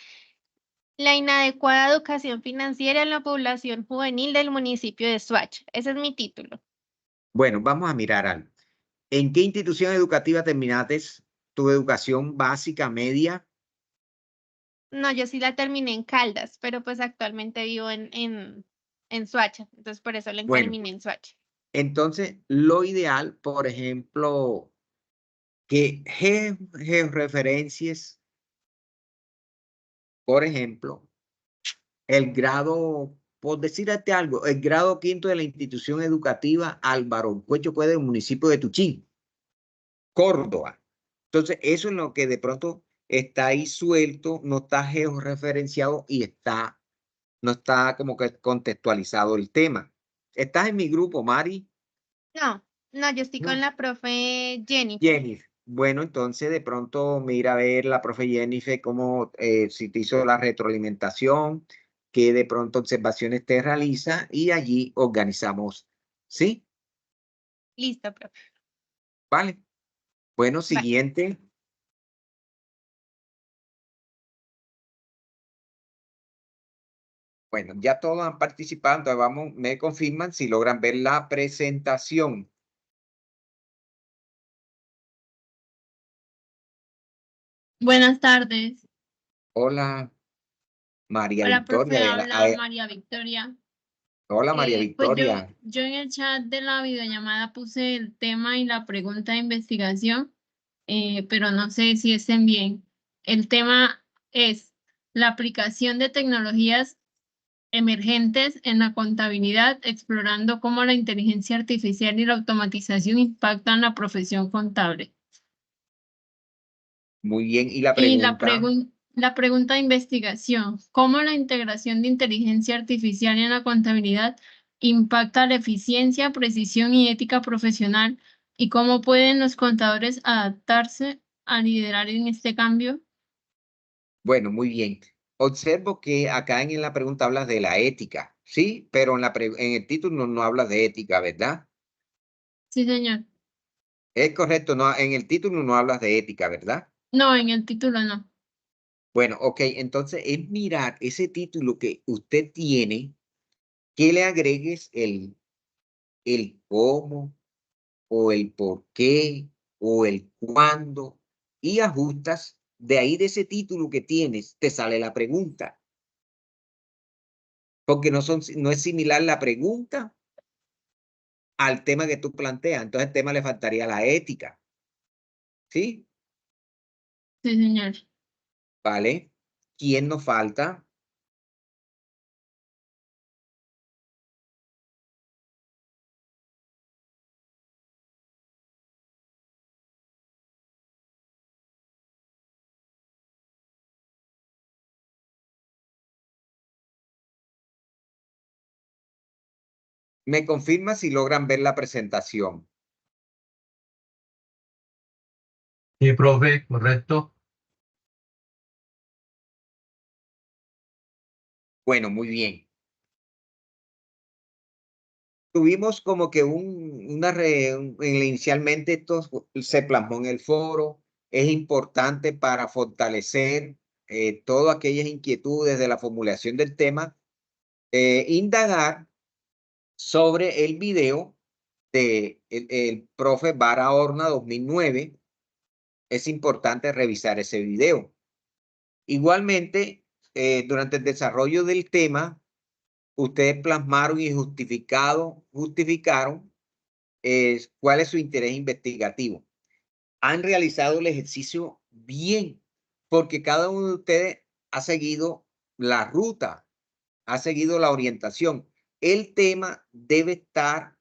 la inadecuada educación financiera en la población juvenil del municipio de Soacha. Ese es mi título. Bueno, vamos a mirar algo. ¿En qué institución educativa terminaste tu educación básica, media? No, yo sí la terminé en Caldas, pero pues actualmente vivo en Soacha, entonces por eso la Bueno, terminé en Soacha. entonces lo ideal, por ejemplo, que georreferencies, por ejemplo, el grado, por decirte algo, el grado 5º de la institución educativa Álvaro Cuecho Puede del municipio de Tuchín, Córdoba. Entonces, eso es lo que de pronto está ahí suelto, no está georreferenciado y no está como que contextualizado el tema. ¿Estás en mi grupo, Mari? No, no, yo estoy con No. la profe Jennifer. Jennifer. Bueno, entonces de pronto mira a ver la profe Jennifer cómo, si te hizo la retroalimentación, qué de pronto observaciones te realiza y allí organizamos. ¿Sí? Listo, profe. Vale. Bueno, Vale. siguiente. Bueno, ya todos han participado, entonces vamos, me confirman si logran ver la presentación. Buenas tardes. Hola, María Hola, profe, Victoria. habla María Victoria. Hola, María Pues Victoria. yo en el chat de la videollamada puse el tema y la pregunta de investigación, pero no sé si estén bien. El tema es la aplicación de tecnologías emergentes en la contabilidad, explorando cómo la inteligencia artificial y la automatización impactan la profesión contable. Muy bien. ¿Y la Y pregunta? la pregunta de investigación, ¿cómo la integración de inteligencia artificial en la contabilidad impacta la eficiencia, precisión y ética profesional? ¿Y cómo pueden los contadores adaptarse a liderar en este cambio? Bueno, muy bien. Observo que acá en la pregunta hablas de la ética, ¿sí? Pero en el título no hablas de ética, ¿verdad? Sí, señor. Es correcto, no, en el título no hablas de ética, ¿verdad? No, en el título no. Bueno, ok, entonces es mirar ese título que usted tiene, que le agregues el cómo o el por qué o el cuándo y ajustas, de ahí de ese título que tienes, te sale la pregunta. Porque no es similar la pregunta al tema que tú planteas. Entonces, el tema le faltaría la ética. ¿Sí? Sí, señor. ¿Vale? ¿Quién nos falta? Me confirma si logran ver la presentación. Sí, profe, correcto. Bueno, muy bien. Tuvimos como que inicialmente esto se plasmó en el foro. Es importante para fortalecer todas aquellas inquietudes de la formulación del tema, indagar sobre el video de el profe Barahona 2009. Es importante revisar ese video. Igualmente, durante el desarrollo del tema, ustedes plasmaron y justificaron cuál es su interés investigativo. Han realizado el ejercicio bien, porque cada uno de ustedes ha seguido la ruta, ha seguido la orientación. El tema debe estar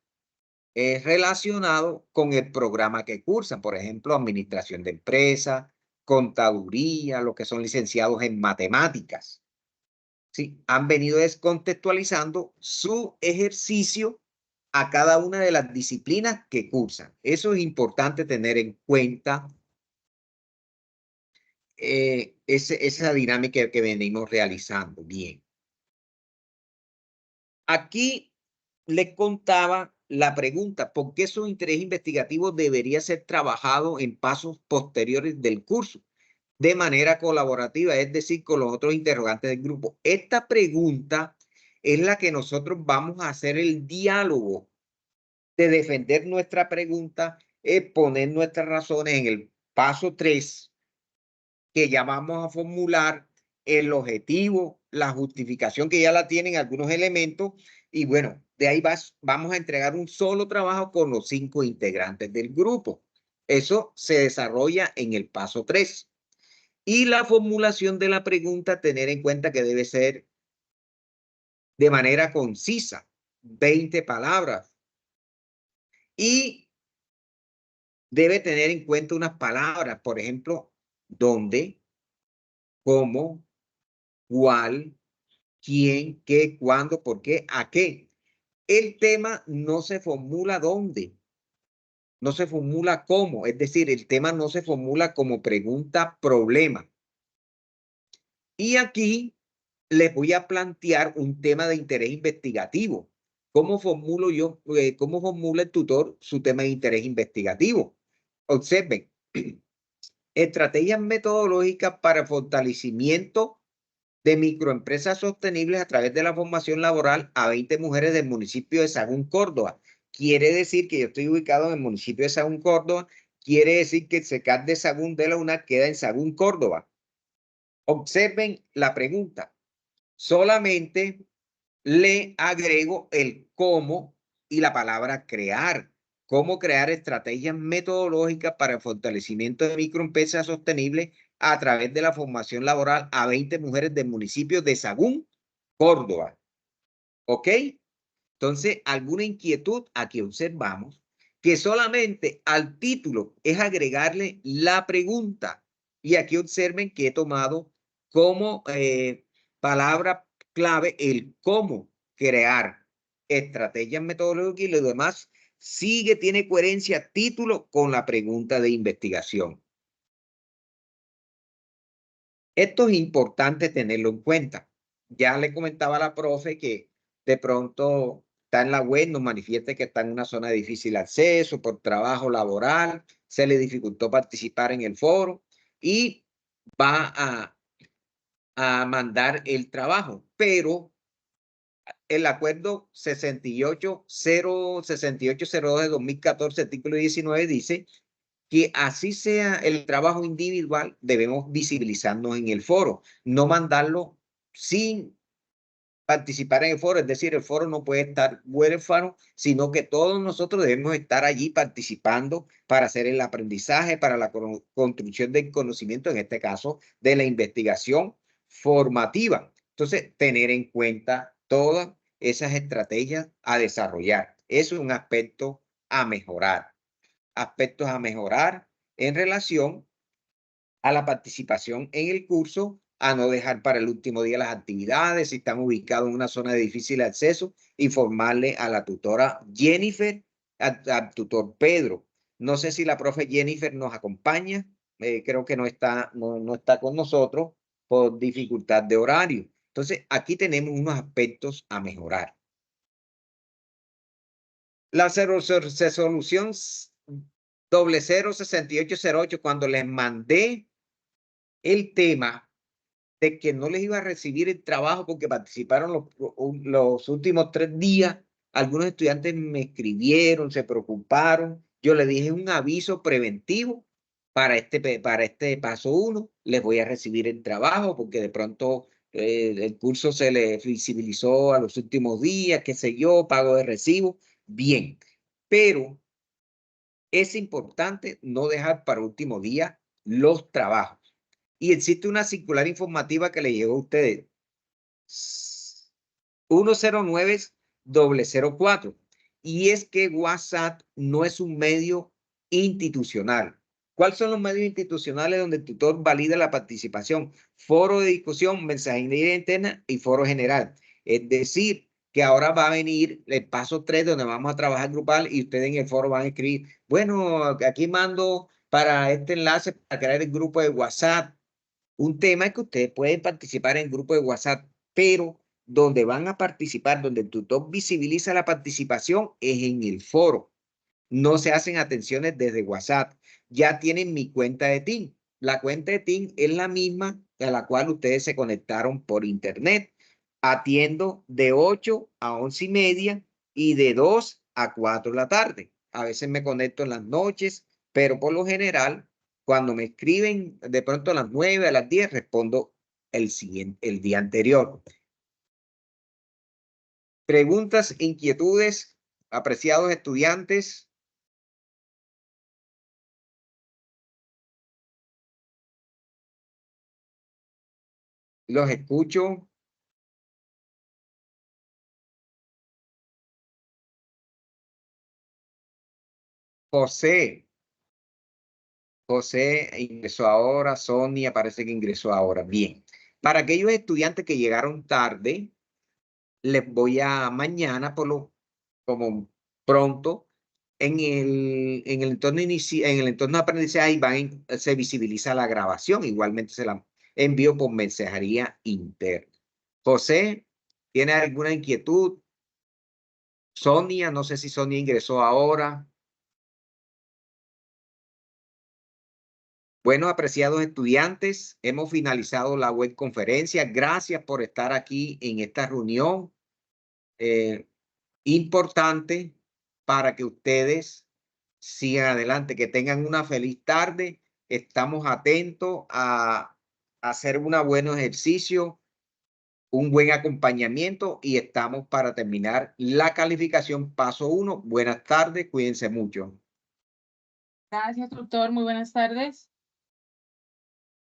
relacionado con el programa que cursan, por ejemplo, administración de empresas, contaduría, lo que son licenciados en matemáticas. ¿Sí? Han venido descontextualizando su ejercicio a cada una de las disciplinas que cursan. Eso es importante tener en cuenta, esa dinámica que venimos realizando. Bien. Aquí les contaba la pregunta, ¿por qué su interés investigativo debería ser trabajado en pasos posteriores del curso de manera colaborativa, es decir, con los otros interrogantes del grupo? Esta pregunta es la que nosotros vamos a hacer el diálogo de defender nuestra pregunta, poner nuestras razones en el paso 3, que ya vamos a formular el objetivo, la justificación, que ya la tienen algunos elementos, y bueno, de ahí vamos a entregar un solo trabajo con los 5 integrantes del grupo. Eso se desarrolla en el paso 3. Y la formulación de la pregunta, tener en cuenta que debe ser de manera concisa, 20 palabras. Y debe tener en cuenta unas palabras, por ejemplo, dónde, cómo, cuál, quién, qué, cuándo, por qué, a qué. El tema no se formula dónde, no se formula cómo, es decir, el tema no se formula como pregunta-problema. Y aquí les voy a plantear un tema de interés investigativo. ¿Cómo formulo yo, cómo formula el tutor su tema de interés investigativo? Observen, estrategias metodológicas para fortalecimiento de microempresas sostenibles a través de la formación laboral a 20 mujeres del municipio de Sagún, Córdoba. Quiere decir que yo estoy ubicado en el municipio de Sagún, Córdoba. Quiere decir que el SECAT de Sagún de la UNAC queda en Sagún, Córdoba. Observen la pregunta. Solamente le agrego el cómo y la palabra crear. Cómo crear estrategias metodológicas para el fortalecimiento de microempresas sostenibles a través de la formación laboral a 20 mujeres del municipio de Sagún, Córdoba. ¿Ok? Entonces, ¿alguna inquietud? Aquí observamos que solamente al título es agregarle la pregunta. Y aquí observen que he tomado como palabra clave el cómo crear estrategias metodológicas, y lo demás tiene coherencia título con la pregunta de investigación. Esto es importante tenerlo en cuenta. Ya le comentaba a la profe que de pronto está en la web, nos manifiesta que está en una zona de difícil acceso por trabajo laboral, se le dificultó participar en el foro y va a mandar el trabajo, pero el acuerdo 6802 de 2014, artículo 19, dice que así sea el trabajo individual, debemos visibilizarnos en el foro, no mandarlo sin participar en el foro, es decir, el foro no puede estar huérfano, sino que todos nosotros debemos estar allí participando para hacer el aprendizaje, para la construcción del conocimiento, en este caso, de la investigación formativa. Entonces, tener en cuenta todas esas estrategias a desarrollar. Eso es un aspecto a mejorar. Aspectos a mejorar en relación a la participación en el curso, a no dejar para el último día las actividades, si están ubicados en una zona de difícil acceso, informarle a la tutora Jennifer, al tutor Pedro. No sé si la profe Jennifer nos acompaña. creo que no está con nosotros por dificultad de horario. Entonces, aquí tenemos unos aspectos a mejorar. La resolución 006808, cuando les mandé el tema de que no les iba a recibir el trabajo porque participaron los últimos 3 días, algunos estudiantes me escribieron, se preocuparon. Yo les dije un aviso preventivo para este paso 1, les voy a recibir el trabajo porque de pronto el curso se le visibilizó a los últimos días, qué sé yo, pago de recibo, bien. Pero es importante no dejar para último día los trabajos. Y existe una circular informativa que le llegó a ustedes, 109-004, y es que WhatsApp no es un medio institucional. ¿Cuáles son los medios institucionales donde el tutor valida la participación? Foro de discusión, mensajería interna y foro general. Es decir, que ahora va a venir el paso 3 donde vamos a trabajar grupal y ustedes en el foro van a escribir, bueno, aquí mando para este enlace para crear el grupo de WhatsApp. Un tema es que ustedes pueden participar en el grupo de WhatsApp, pero donde van a participar, donde el tutor visibiliza la participación, es en el foro. No se hacen atenciones desde WhatsApp. Ya tienen mi cuenta de Team. La cuenta de Team es la misma a la cual ustedes se conectaron por internet. Atiendo de 8 a 11:30 y de 2 a 4 de la tarde. A veces me conecto en las noches, pero por lo general, cuando me escriben de pronto a las 9, a las 10, respondo el día anterior. Preguntas, inquietudes, apreciados estudiantes. Los escucho. José ingresó ahora. Sonia parece que ingresó ahora. Bien. Para aquellos estudiantes que llegaron tarde, les voy a mañana, como pronto, en el entorno de aprendizaje se visibiliza la grabación. Igualmente se la envío por mensajería interna. José, ¿tiene alguna inquietud? Sonia, no sé si Sonia ingresó ahora. Bueno, apreciados estudiantes, hemos finalizado la web conferencia. Gracias por estar aquí en esta reunión importante para que ustedes sigan adelante, que tengan una feliz tarde. Estamos atentos a hacer un buen ejercicio, un buen acompañamiento y estamos para terminar la calificación paso 1. Buenas tardes, cuídense mucho. Gracias, doctor. Muy buenas tardes.